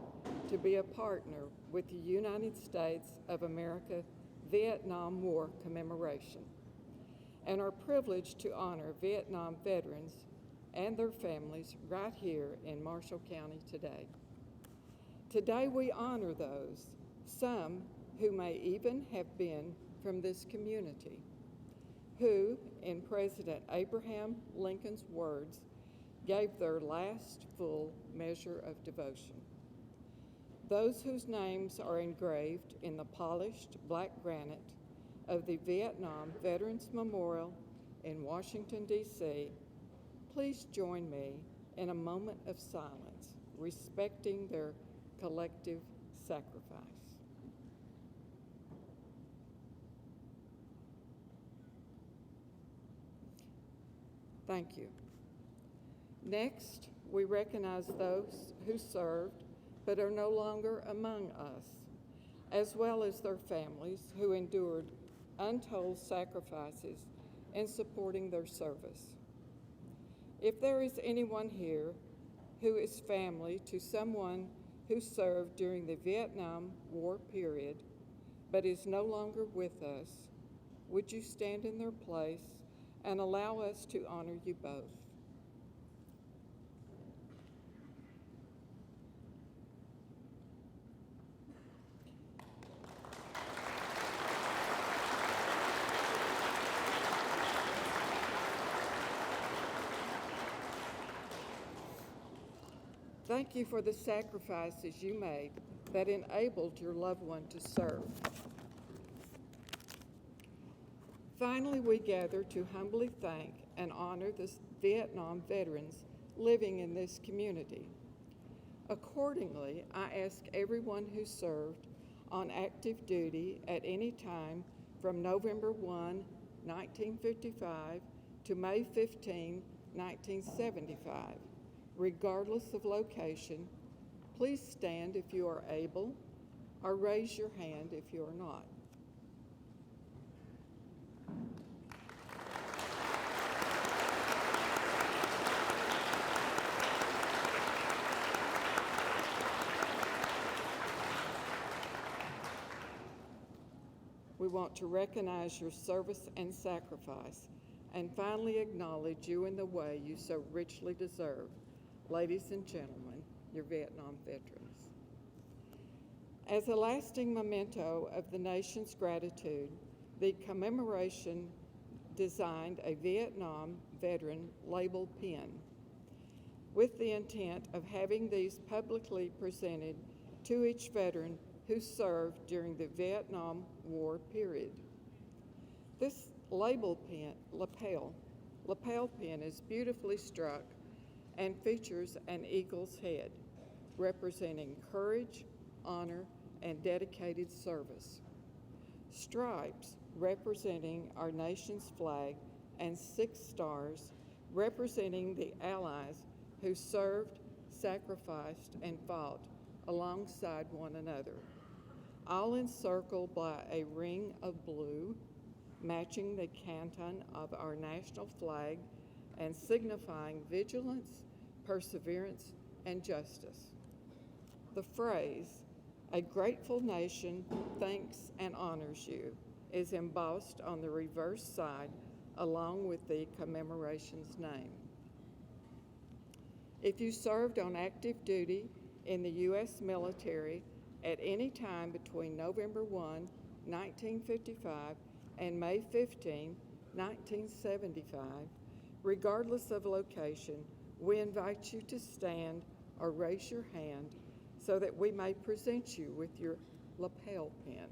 to be a partner with the United States of America Vietnam War commemoration, and are privileged to honor Vietnam veterans and their families right here in Marshall County today. Today we honor those, some who may even have been from this community, who, in President Abraham Lincoln's words, gave their last full measure of devotion. Those whose names are engraved in the polished black granite of the Vietnam Veterans Memorial in Washington, D.C., please join me in a moment of silence, respecting their collective sacrifice. Thank you. Next, we recognize those who served but are no longer among us, as well as their families who endured untold sacrifices in supporting their service. If there is anyone here who is family to someone who served during the Vietnam War period but is no longer with us, would you stand in their place and allow us to honor you both? Thank you for the sacrifices you made that enabled your loved one to serve. Finally, we gather to humbly thank and honor the Vietnam veterans living in this community. Accordingly, I ask everyone who served on active duty at any time from November 1, 1955 to May 15, 1975, regardless of location, please stand if you are able, or raise your hand if you are not. We want to recognize your service and sacrifice, and finally acknowledge you in the way you so richly deserve. Ladies and gentlemen, your Vietnam veterans. As a lasting memento of the nation's gratitude, the commemoration designed a Vietnam veteran label pin with the intent of having these publicly presented to each veteran who served during the Vietnam War period. This label pin, lapel pin is beautifully struck and features an eagle's head, representing courage, honor, and dedicated service. Stripes representing our nation's flag, and 6 stars representing the allies who served, sacrificed, and fought alongside one another, all encircled by a ring of blue, matching the canton of our national flag and signifying vigilance, perseverance, and justice. The phrase, "A grateful nation thanks and honors you," is embossed on the reverse side along with the commemoration's name. If you served on active duty in the U.S. military at any time between November 1, 1955 and May 15, 1975, regardless of location, we invite you to stand or raise your hand so that we may present you with your lapel pin.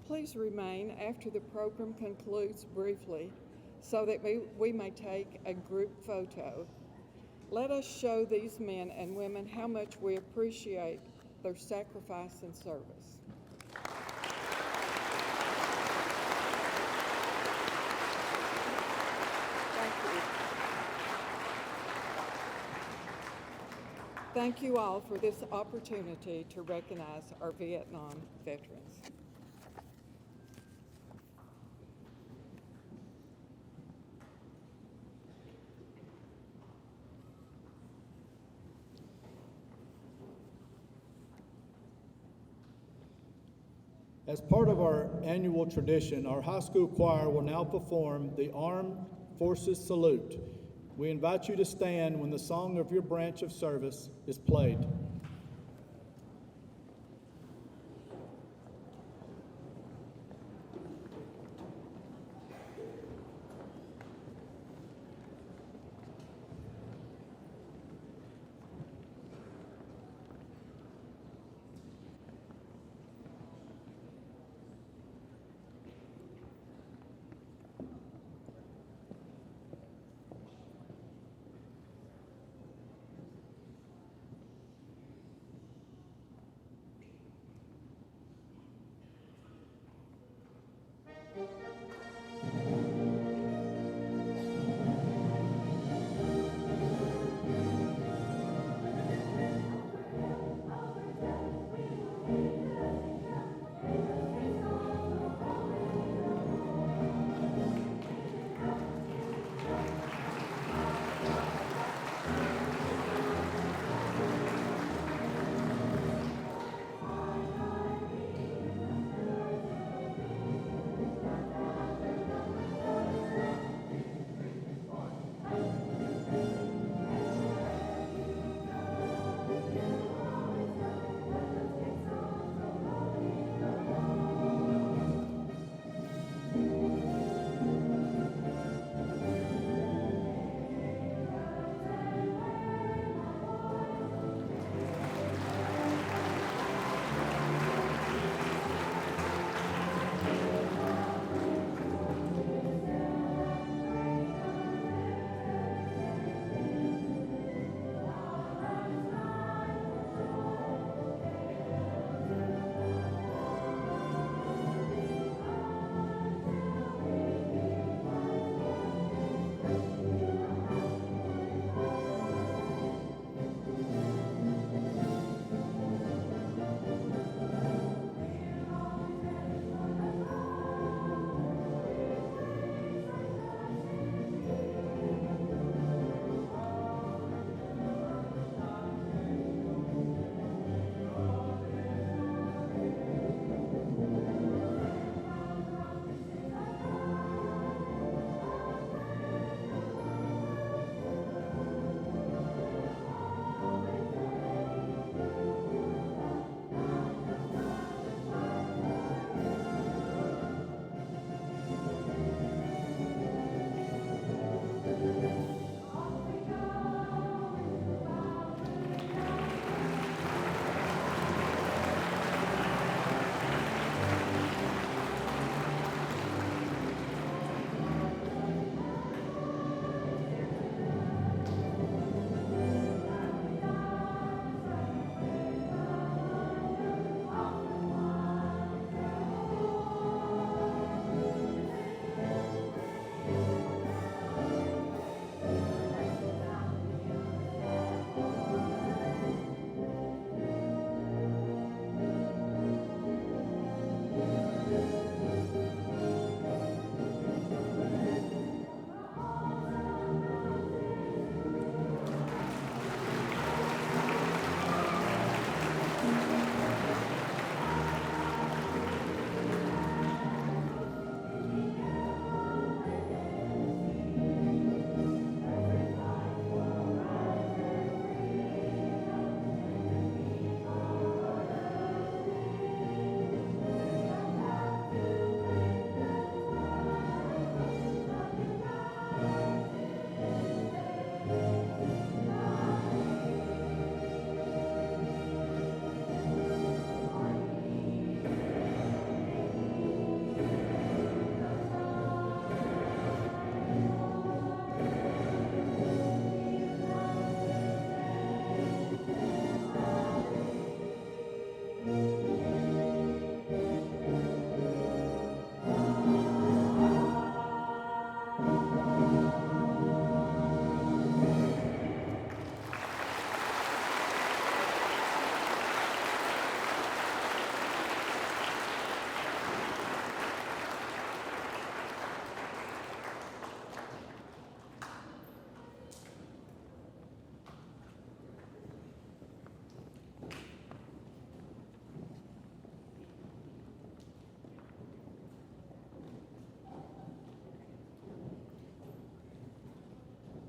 Please remain after the program concludes briefly so that we may take a group photo. Let us show these men and women how much we appreciate their sacrifice and service. Thank you. Thank you all for this opportunity to recognize our Vietnam veterans. As part of our annual tradition, our high school choir will now perform the Armed Forces Salute. We invite you to stand when the song of your branch of service is played.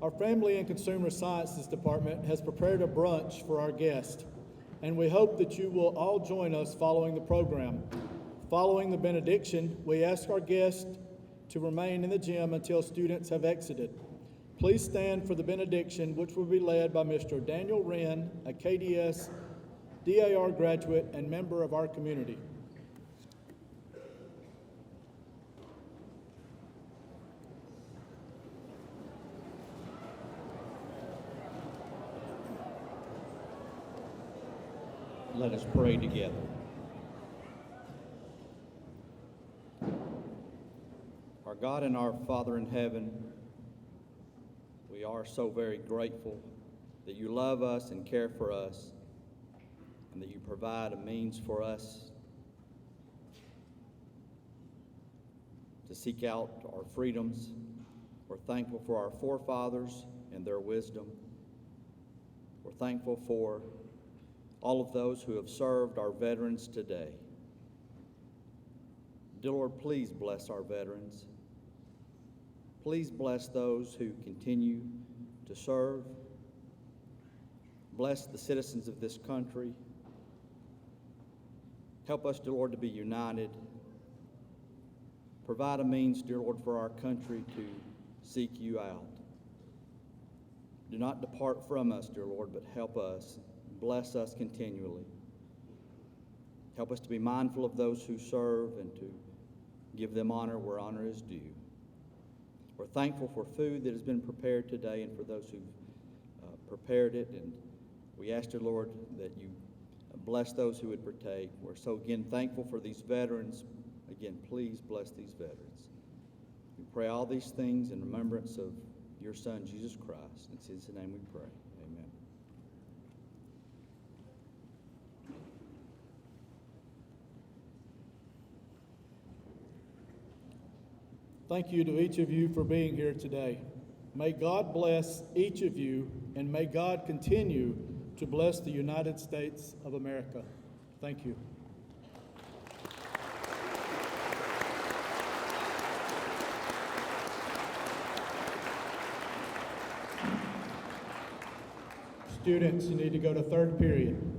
Our Family and Consumer Sciences Department has prepared a brunch for our guests, and we hope that you will all join us following the program. Following the benediction, we ask our guests to remain in the gym until students have exited. Please stand for the benediction, which will be led by Mr. Daniel Wren, a KDS DAR graduate and member of our community. Let us pray together. Our God and our Father in heaven, we are so very grateful that you love us and care for us, and that you provide a means for us to seek out our freedoms. We're thankful for our forefathers and their wisdom. We're thankful for all of those who have served our veterans today. Dear Lord, please bless our veterans. Please bless those who continue to serve. Bless the citizens of this country. Help us, dear Lord, to be united. Provide a means, dear Lord, for our country to seek you out. Do not depart from us, dear Lord, but help us. Bless us continually. Help us to be mindful of those who serve and to give them honor where honor is due. We're thankful for food that has been prepared today and for those who've prepared it. And we ask you, Lord, that you bless those who would partake. We're so, again, thankful for these veterans. Again, please bless these veterans. We pray all these things in remembrance of your Son, Jesus Christ. It's in his name we pray. Amen. Thank you to each of you for being here today. May God bless each of you, and may God continue to bless the United States of America. Thank you. Students, you need to go to third period.